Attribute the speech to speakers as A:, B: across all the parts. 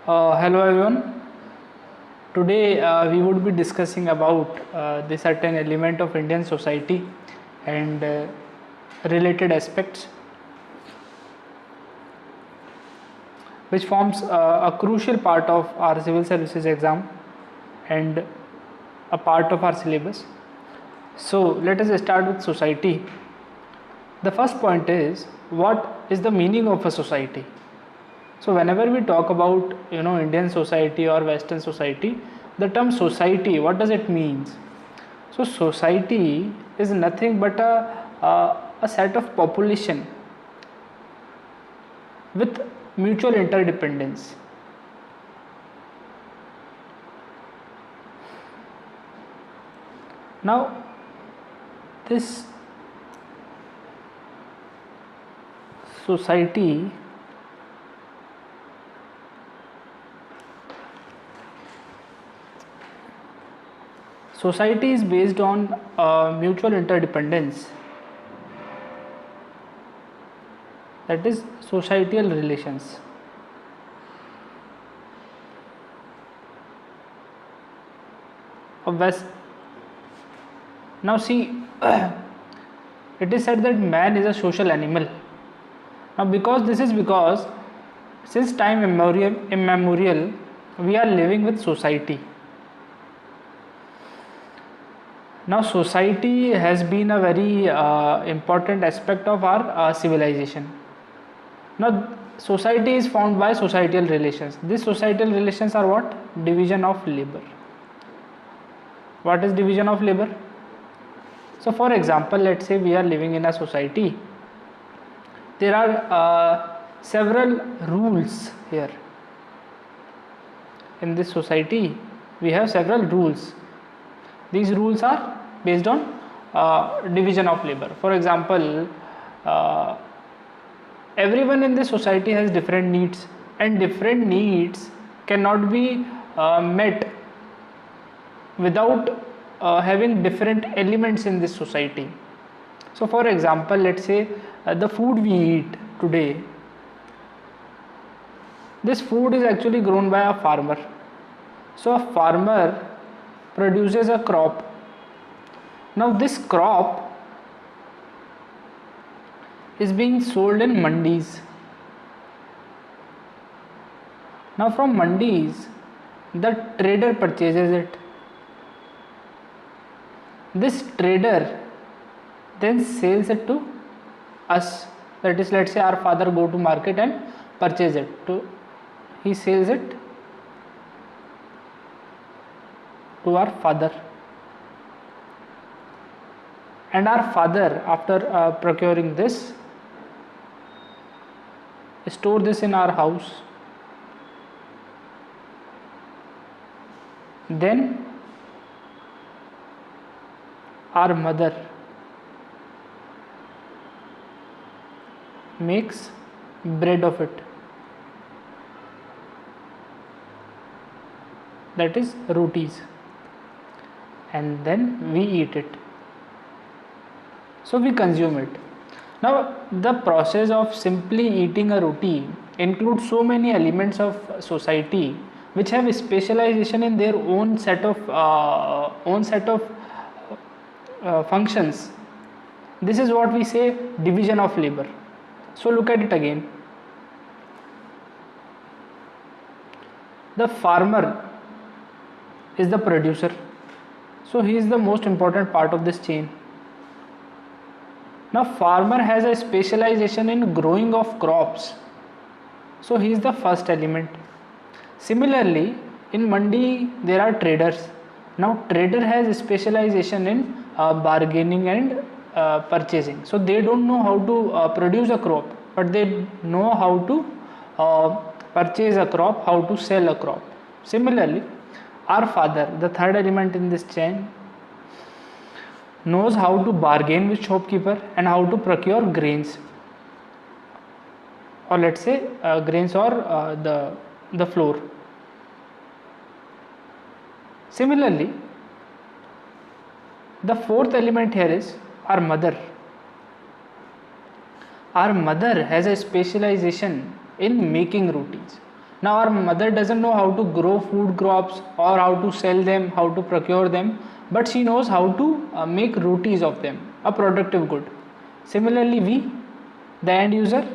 A: Hello everyone. Today we would be discussing about the certain element of Indian society and related aspects, which forms a crucial part of our civil services exam and a part of our syllabus. So let us start with society. The first point is, what is the meaning of a society? So whenever we talk about Indian society or Western society, the term society, what does it mean? So society is nothing but a set of population with mutual interdependence. Now this society is based on mutual interdependence, that is societal relations. Now see, it is said that man is a social animal. Now because since time immemorial we are living with society. Now society has been a very important aspect of our civilization. Now society is formed by societal relations. These societal relations are what? Division of labor. What is division of labor? So for example, let's say we are living in a society. There are several rules here. In this society we have several rules. These rules are based on division of labor. For example, everyone in this society has different needs, and different needs cannot be met without having different elements in this society. So for example, let's say the food we eat today, this food is actually grown by a farmer. So a farmer produces a crop. Now this crop is being sold in mandis. Now from mandis the trader purchases it. This trader then sells it to us, that is, let's say our father go to market and purchase it. He sells it to our father, and our father, after procuring this, store this in our house. Then our mother makes bread of it, that is rotis, and then we eat it. So we consume it. Now the process of simply eating a roti includes so many elements of society which have specialization in their own set of functions. This is what we say division of labor. So look at it again. The farmer is the producer, so he is the most important part of this chain. Now farmer has a specialization in growing of crops, so he is the first element. Similarly, in mandi there are traders. Now trader has a specialization in bargaining and purchasing. So they don't know how to produce a crop, but they know how to purchase a crop, how to sell a crop. Similarly, our father, the third element in this chain, knows how to bargain with shopkeeper and how to procure grains, or let's say grains or the flour. Similarly, the fourth element here is our mother. Our mother has a specialization in making rotis. Now our mother doesn't know how to grow food crops or how to sell them, how to procure them, but she knows how to make rotis of them, a productive good. Similarly, we, the end user,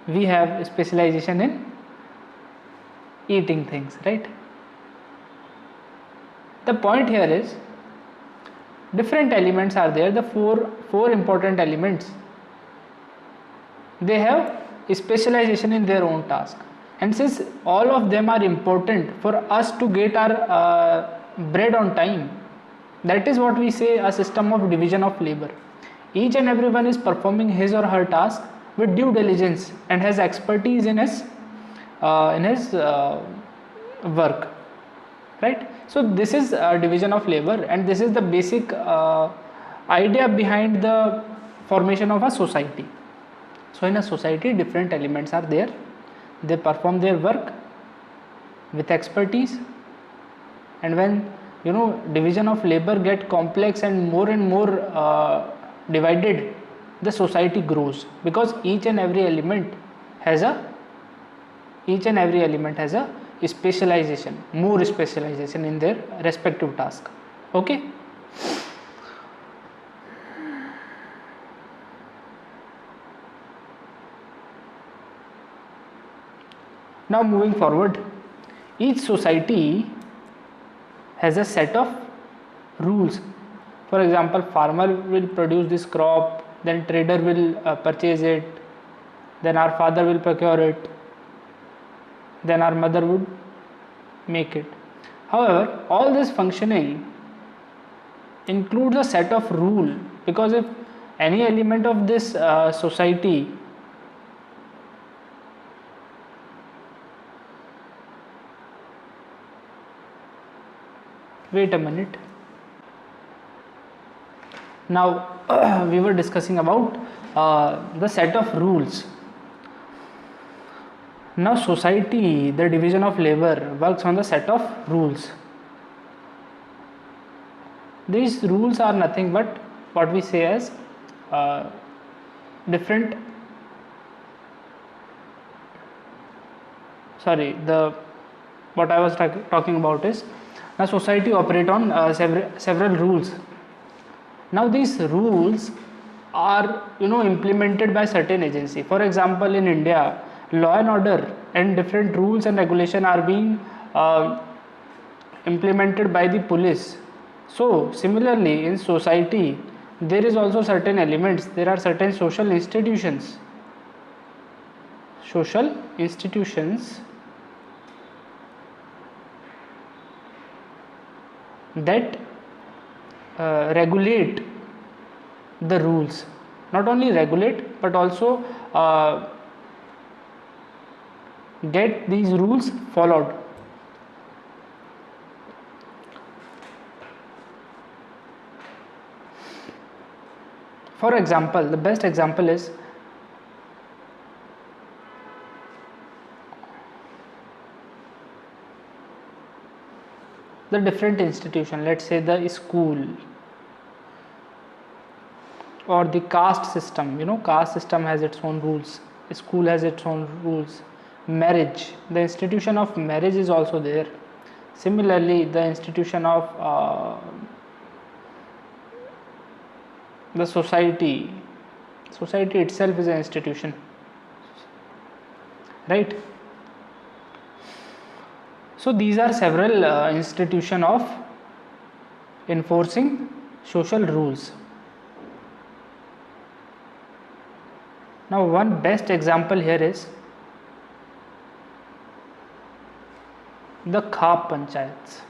A: we have specialization in eating things, right? The point here is different elements are there, the four important elements. They have specialization in their own task, and since all of them are important for us to get our bread on time, that is what we say a system of division of labor. Each and everyone is performing his or her task with due diligence and has expertise in his work, right? So this is a division of labor, and this is the basic idea behind the formation of a society. So in a society, different elements are there, they perform their work with expertise, and when division of labor get complex and more divided, the society grows, because each and every element has a specialization, more specialization in their respective task. Okay. Now moving forward, each society has a set of rules. For example, farmer will produce this crop, then trader will purchase it, then our father will procure it, then our mother would make it. However, all this functioning includes a set of rule, because if any element of this society wait a minute. Now we were discussing about the set of rules. Now society, the division of labor, works on the set of rules. These rules are nothing but what we say as different what I was talking about is, now society operate on several rules. Now these rules are implemented by certain agency. For example, in India, law and order and different rules and regulation are being implemented by the police. So similarly, in society there is also certain elements, there are certain social institutions that regulate the rules, not only regulate but also get these rules followed. For example, the best example is the different institution, let's say the school or the caste system. Caste system has its own rules, school has its own rules. Marriage, the institution of marriage is also there. Similarly, the institution of the society itself is an institution, right? So these are several institution of enforcing social rules. Now one best example here is the Khap Panchayats.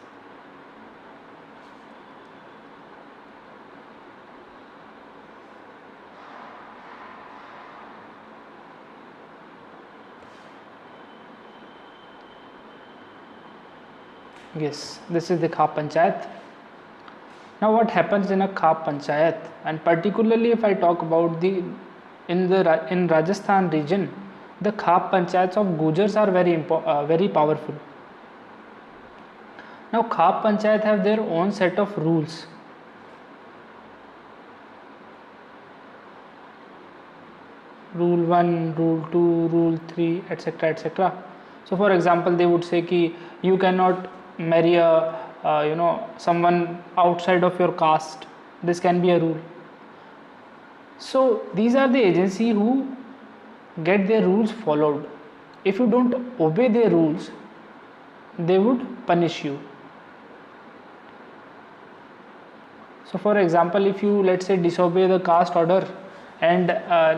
A: Yes, this is the Khap Panchayat. Now what happens in a Khap Panchayat, and particularly if I talk about in Rajasthan region, the Khap Panchayats of Gujars are very powerful. Now Khap Panchayat have their own set of rules. Rule 1, Rule 2, Rule 3, etc., etc. So for example, they would say ki you cannot marry a someone outside of your caste. This can be a rule. So these are the agency who get their rules followed. If you don't obey their rules, they would punish you. So for example, if you, let's say, disobey the caste order, and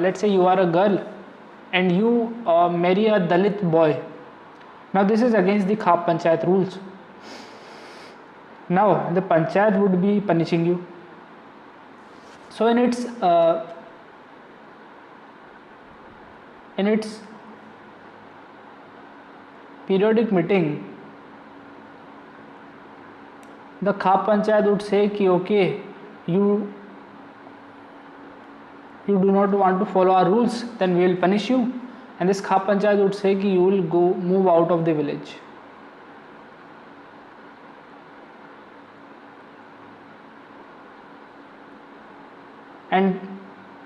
A: let's say you are a girl and you marry a Dalit boy, now this is against the Khap Panchayat rules. Now the Panchayat would be punishing you. So in its periodic meeting, the Khap Panchayat would say ki okay, you do not want to follow our rules, then we will punish you. And this Khap Panchayat would say ki you will move out of the village. And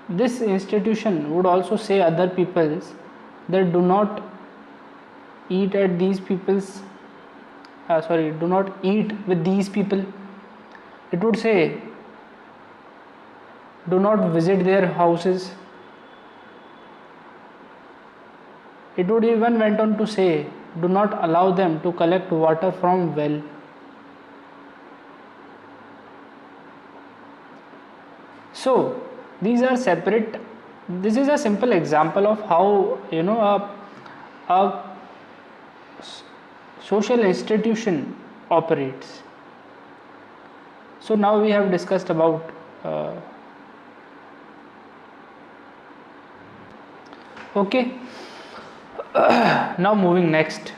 A: this institution would also say other peoples that do not eat at these people's do not eat with these people. It would say do not visit their houses. It would even went on to say do not allow them to collect water from well. So these are separate. This is a simple example of how a social institution operates. So now we have discussed about okay. Now moving next.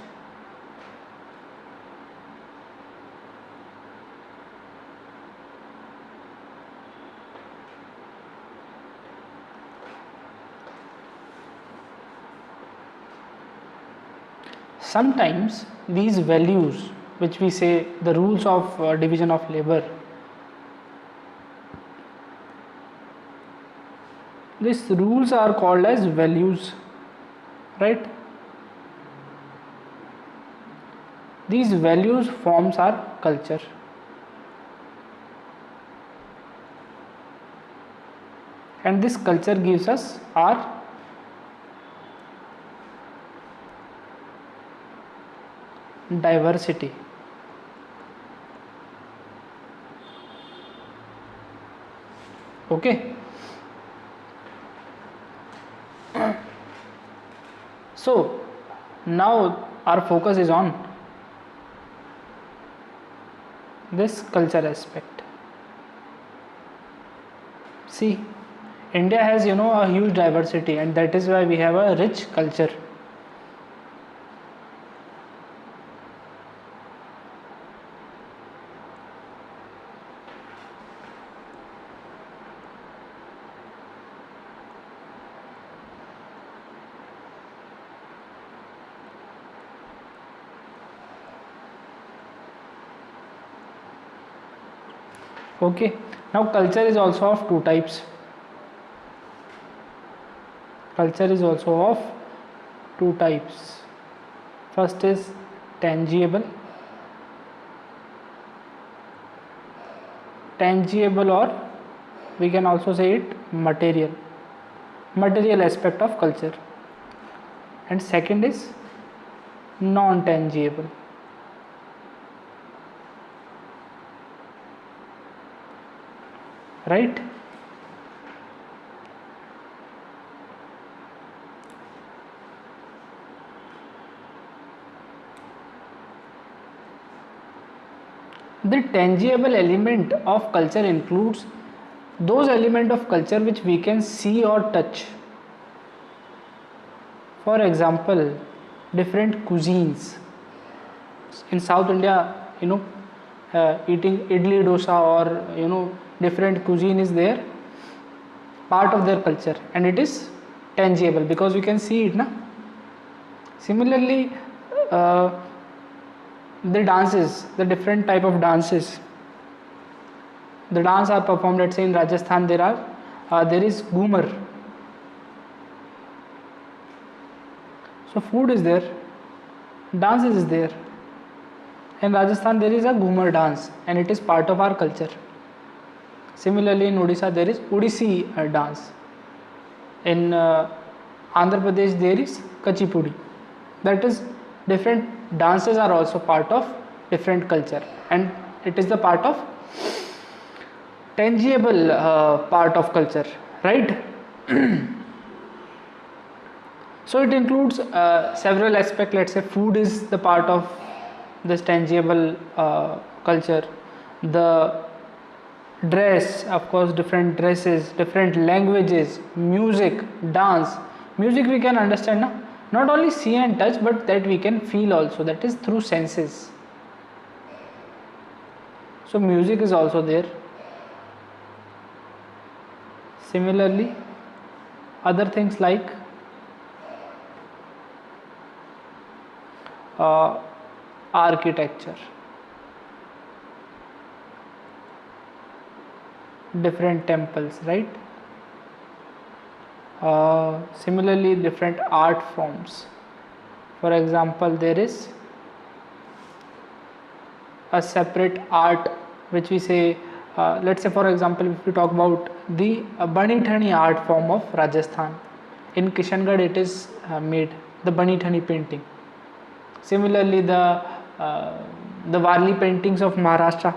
A: Sometimes these values, which we say the rules of division of labor, these rules are called as values, right? These values forms our culture. And this culture gives us our diversity. Okay. So now our focus is on this culture aspect. See, India has a huge diversity, and that is why we have a rich culture. Okay, now culture is also of two types. Culture is also of two types. First is tangible. Tangible, or we can also say it material. Material aspect of culture. And second is non-tangible. Right? The tangible element of culture includes those elements of culture which we can see or touch. For example, different cuisines. In South India, eating idli dosa or different cuisine is there, part of their culture, and it is tangible because we can see it, na? Similarly, the dances, the different type of dances, the dance are performed. Let's say in Rajasthan there is Ghumar. So food is there. Dance is there. In Rajasthan there is a Ghumar dance and it is part of our culture. Similarly in Odisha there is Odissi dance. In Andhra Pradesh there is Kachipudi. That is, different dances are also part of different culture, and it is the part of tangible part of culture, right? So it includes several aspects. Let's say food is the part of this tangible culture. The dress, of course, different dresses, different languages, music, dance. Music we can understand, no? Not only see and touch, but that we can feel also, that is through senses. So music is also there. Similarly, other things like architecture, different temples, right? Similarly, different art forms. For example, there is a separate art which we say, let's say for example, if we talk about the Bani Thani art form of Rajasthan. In Kishangarh it is made, the Bani Thani painting. Similarly, the Warli paintings of Maharashtra,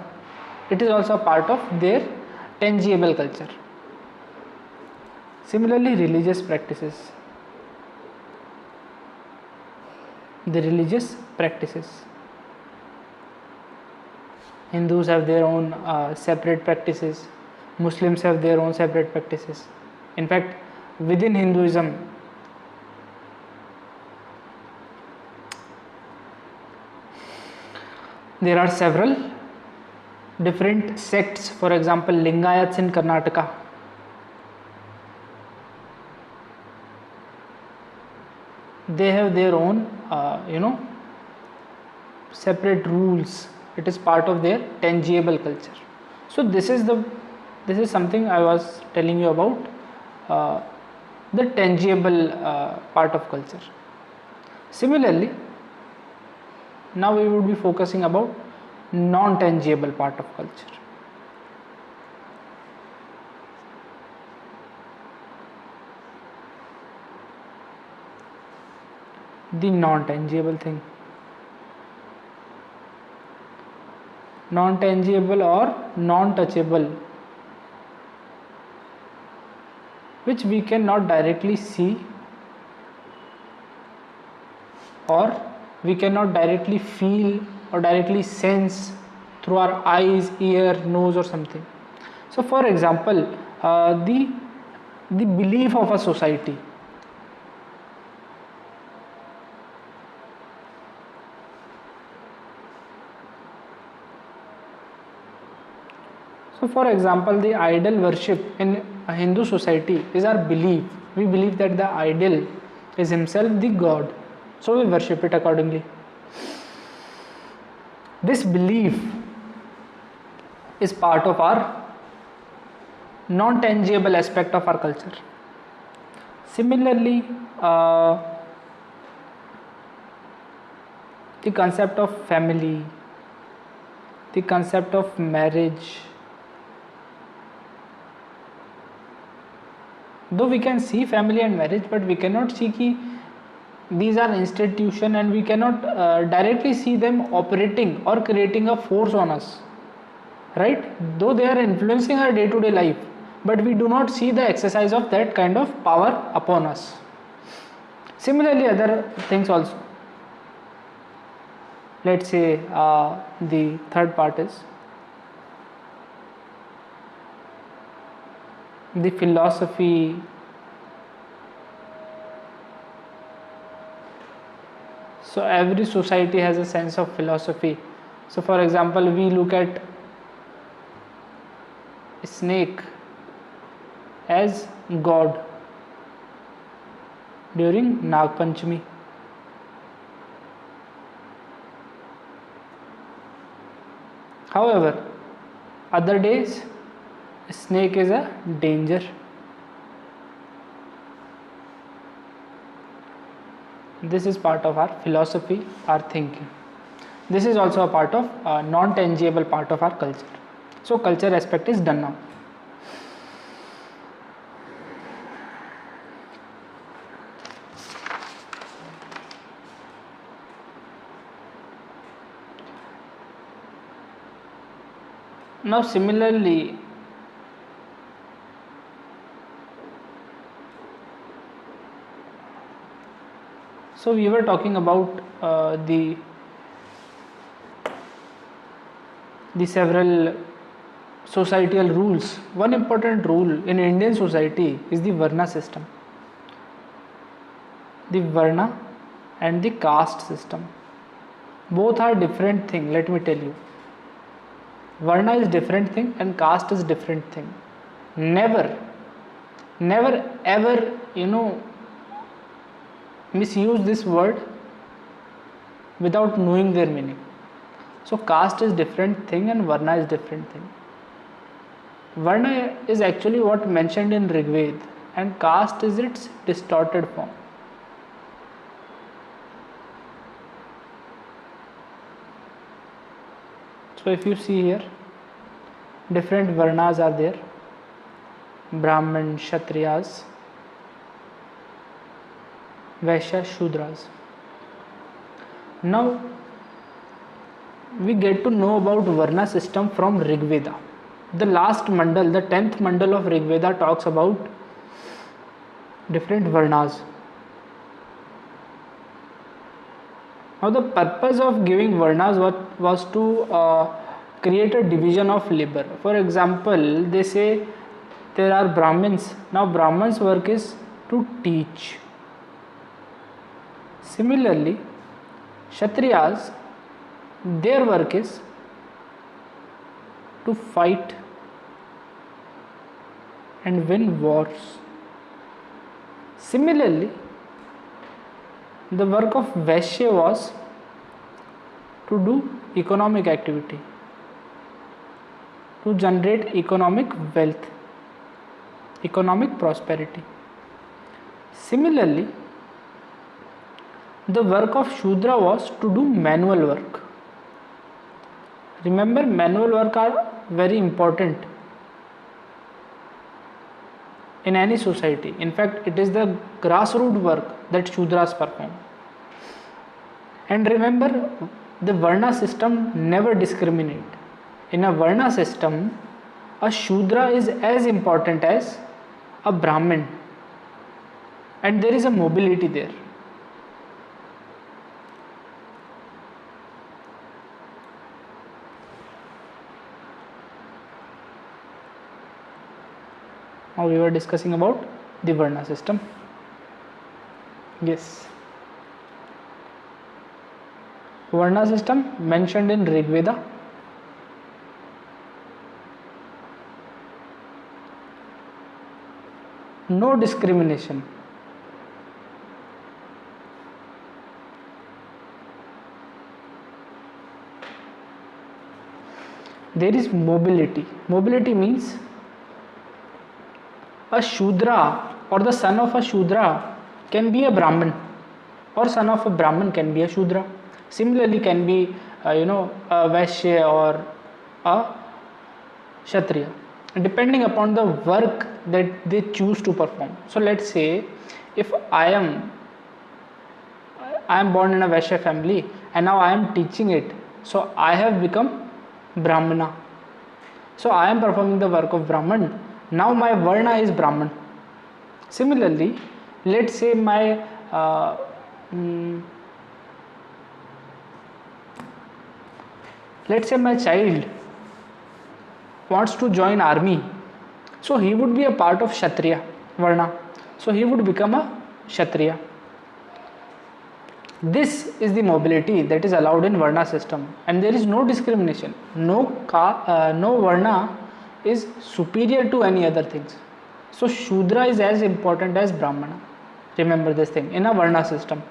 A: it is also a part of their tangible culture. Similarly, religious practices. The religious practices. Hindus have their own separate practices. Muslims have their own separate practices. In fact, within Hinduism, there are several different sects. For example, Lingayats in Karnataka. They have their own, separate rules. It is part of their tangible culture. So this is something I was telling you about, the tangible part of culture. Similarly, now we would be focusing about non-tangible part of culture. The non-tangible thing. Non-tangible or non-touchable, which we cannot directly see or we cannot directly feel or directly sense through our eyes, ear, nose or something. So for example, the belief of a society. So for example, the idol worship in a Hindu society is our belief. We believe that the idol is himself the god, so we worship it accordingly. This belief is part of our non-tangible aspect of our culture. Similarly, the concept of family, the concept of marriage. Though we can see family and marriage, but we cannot see कि these are institution and we cannot directly see them operating or creating a force on us, right? Though they are influencing our day-to-day life, but we do not see the exercise of that kind of power upon us. Similarly, other things also. Let's say the third part is the philosophy. So every society has a sense of philosophy. So for example, we look at a snake as god during Nag Panchami. However, other days a snake is a danger. This is part of our philosophy, our thinking. This is also a part of non-tangible part of our culture. So culture aspect is done now. Now similarly, so we were talking about the several societal rules. One important rule in Indian society is the Varna system. The Varna and the caste system. Both are different thing, let me tell you. Varna is different thing and caste is different thing. Never ever, misuse this word without knowing their meaning. So caste is different thing and Varna is different thing. Varna is actually what mentioned in Rig Veda and caste is its distorted form. So if you see here, different Varnas are there: Brahmin, Kshatriyas, Vaishya, Shudras. Now we get to know about Varna system from Rig Veda. The last mandal, the 10th mandal of Rig Veda talks about different Varnas. Now the purpose of giving Varnas was to create a division of labor. For example, they say there are Brahmins. Now Brahmins' work is to teach. Similarly, Kshatriyas, their work is to fight and win wars. Similarly, the work of Vaishya was to do economic activity, to generate economic wealth, economic prosperity. Similarly, the work of Shudra was to do manual work. Remember, manual work are very important in any society. In fact, it is the grassroots work that Shudras perform. And remember, the Varna system never discriminate. In a Varna system, a Shudra is as important as a Brahmin, and there is a mobility there. Now we were discussing about the Varna system. Yes. Varna system mentioned in Rig Veda. No discrimination. There is mobility. Mobility means a Shudra or the son of a Shudra can be a Brahmin, or son of a Brahmin can be a Shudra. Similarly, can be a Vaishya or a Kshatriya, depending upon the work that they choose to perform. So let's say if I am born in a Vaishya family and now I am teaching it, so I have become Brahmana. So I am performing the work of Brahman. Now my Varna is Brahman. Similarly, let's say my child wants to join army, so he would be a part of Kshatriya Varna, so he would become a Kshatriya. This is the mobility that is allowed in Varna system, and there is no discrimination. No Varna is superior to any other things. So Shudra is as important as Brahmana. Remember this thing in a Varna system.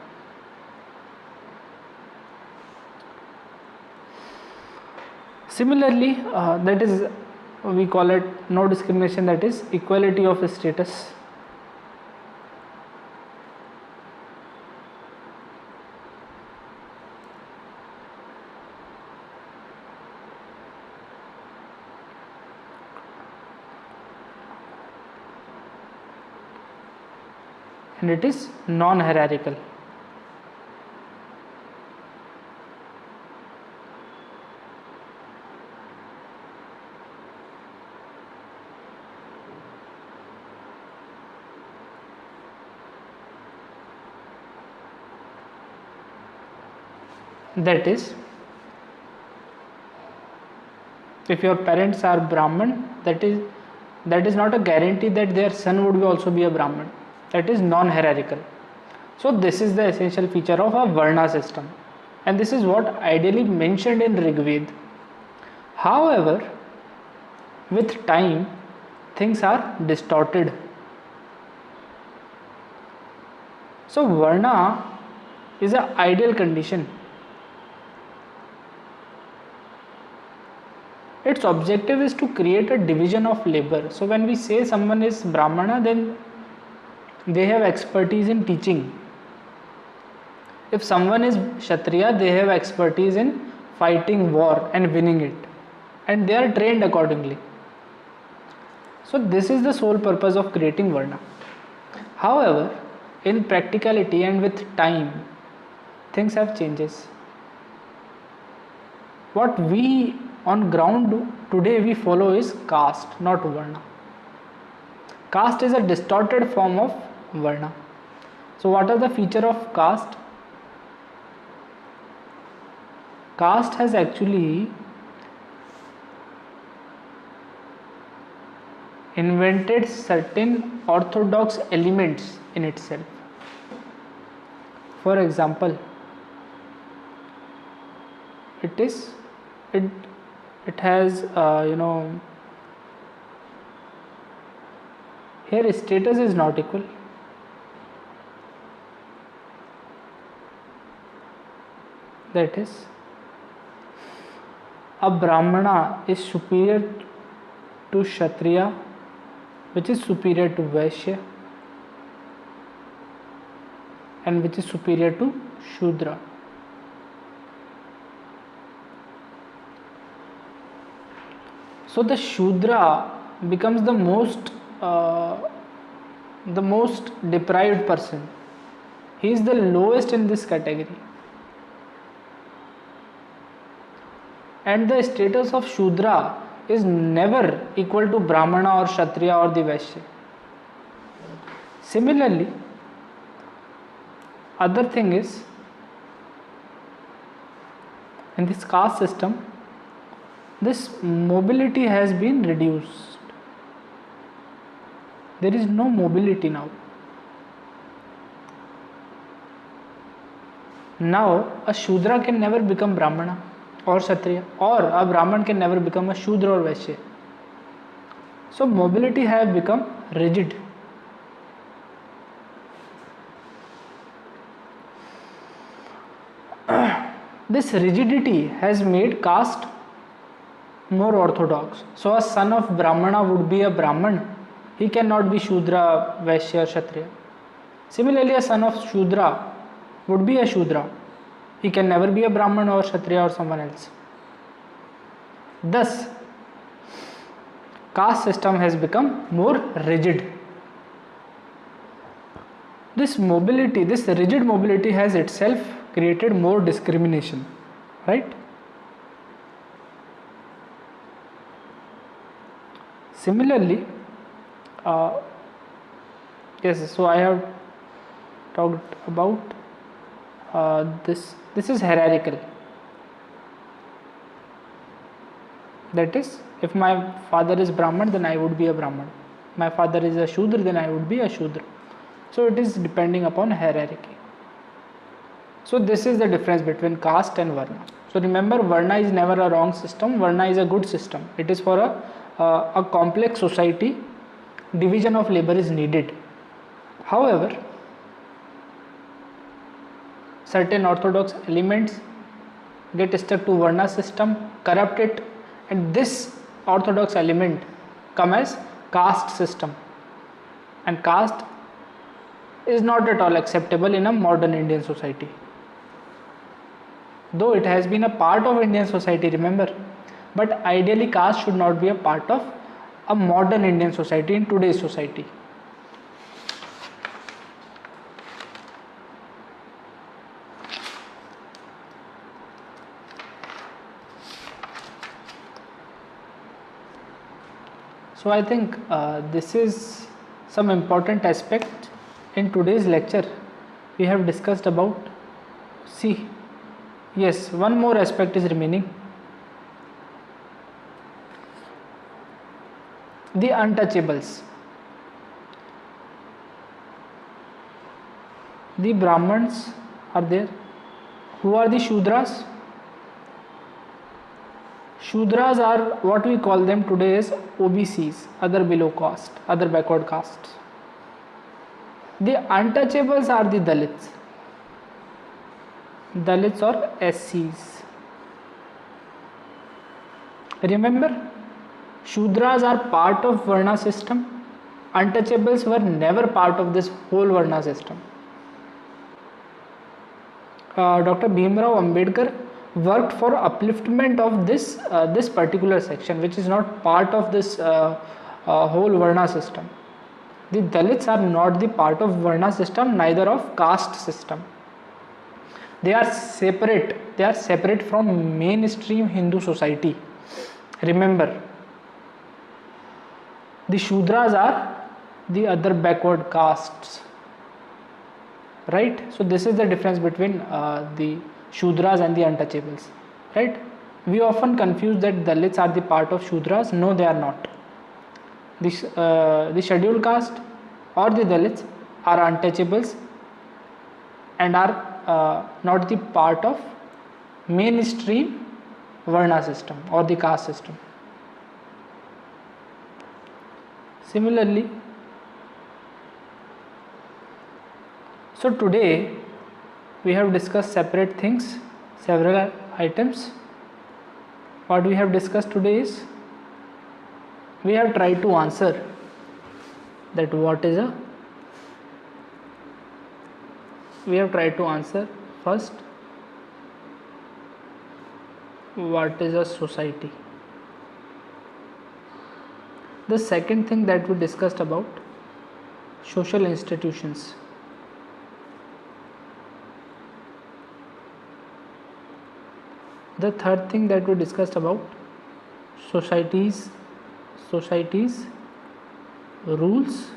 A: Similarly, that is, we call it no discrimination, that is equality of status. and it is non-hierarchical. That is, if your parents are Brahman, that is not a guarantee that their son would also be a Brahman. That is non-hierarchical. So this is the essential feature of a Varna system, and this is what ideally mentioned in Rig Veda. However, with time, things are distorted. So Varna is an ideal condition. Its objective is to create a division of labor. So when we say someone is Brahmana, then they have expertise in teaching. If someone is Kshatriya, they have expertise in fighting war and winning it, and they are trained accordingly. So this is the sole purpose of creating Varna. However, in practicality and with time, things have changes. What we on ground today we follow is caste, not Varna. Caste is a distorted form of Varna. So what are the feature of caste? Caste has actually invented certain orthodox elements in itself. For example, it has here status is not equal. That is, a Brahmana is superior to Kshatriya, which is superior to Vaishya, and which is superior to Shudra. So the Shudra becomes the most deprived person. He is the lowest in this category. And the status of Shudra is never equal to Brahmana or Kshatriya or the Vaishya. Similarly, other thing is, in this caste system, this mobility has been reduced. There is no mobility now. Now, a Shudra can never become Brahmana or Kshatriya, or a Brahman can never become a Shudra or Vaishya. So, mobility has become rigid. This rigidity has made caste more orthodox. So a son of Brahmana would be a Brahman. He cannot be Shudra, Vaishya, Kshatriya. Similarly, a son of Shudra would be a Shudra. He can never be a Brahman or Kshatriya or someone else. Thus, caste system has become more rigid. This mobility, this rigid mobility has itself created more discrimination, right? Similarly, yes, so I have talked about this. This is hierarchical. That is, if my father is Brahman, then I would be a Brahman. My father is a Shudra, then I would be a Shudra. So it is depending upon hierarchy. So this is the difference between caste and Varna. So remember, Varna is never a wrong system. Varna is a good system. It is for a complex society. Division of labor is needed. However, certain orthodox elements get stuck to Varna system, corrupt it, and this orthodox element come as caste system. And caste is not at all acceptable in a modern Indian society. Though it has been a part of Indian society, remember, but ideally caste should not be a part of a modern Indian society in today's society. So I think this is some important aspect in today's lecture we have discussed about. See, yes, one more aspect is remaining. The untouchables. The Brahmins are there. Who are the Shudras? Shudras are what we call them today as OBCs, other below caste, other backward castes. The untouchables are the Dalits. Dalits or SCs. Remember, Shudras are part of Varna system. Untouchables were never part of this whole Varna system. Dr. Bhimrao Ambedkar worked for upliftment of this particular section, which is not part of this whole Varna system. The Dalits are not the part of Varna system, neither of caste system. They are separate. They are separate from mainstream Hindu society. Remember, the Shudras are the other backward castes. Right? So this is the difference between the Shudras and the untouchables. Right? We often confuse that Dalits are the part of Shudras. No, they are not. The scheduled caste or the Dalits are untouchables and are not the part of mainstream Varna system or the caste system. Similarly, so today we have discussed separate things, several items. What we have discussed today is we have tried to answer that we have tried to answer first, what is a society. The second thing that we discussed about social institutions. The third thing that we discussed about societies, rules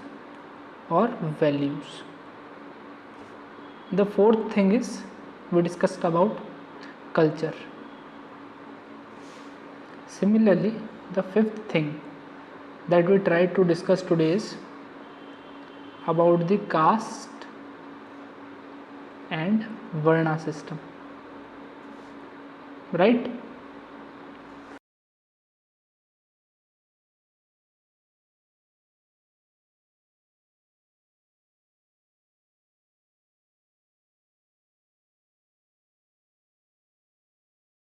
A: or values. The fourth thing is we discussed about culture. Similarly, the fifth thing that we tried to discuss today is about the caste and Varna system. Right?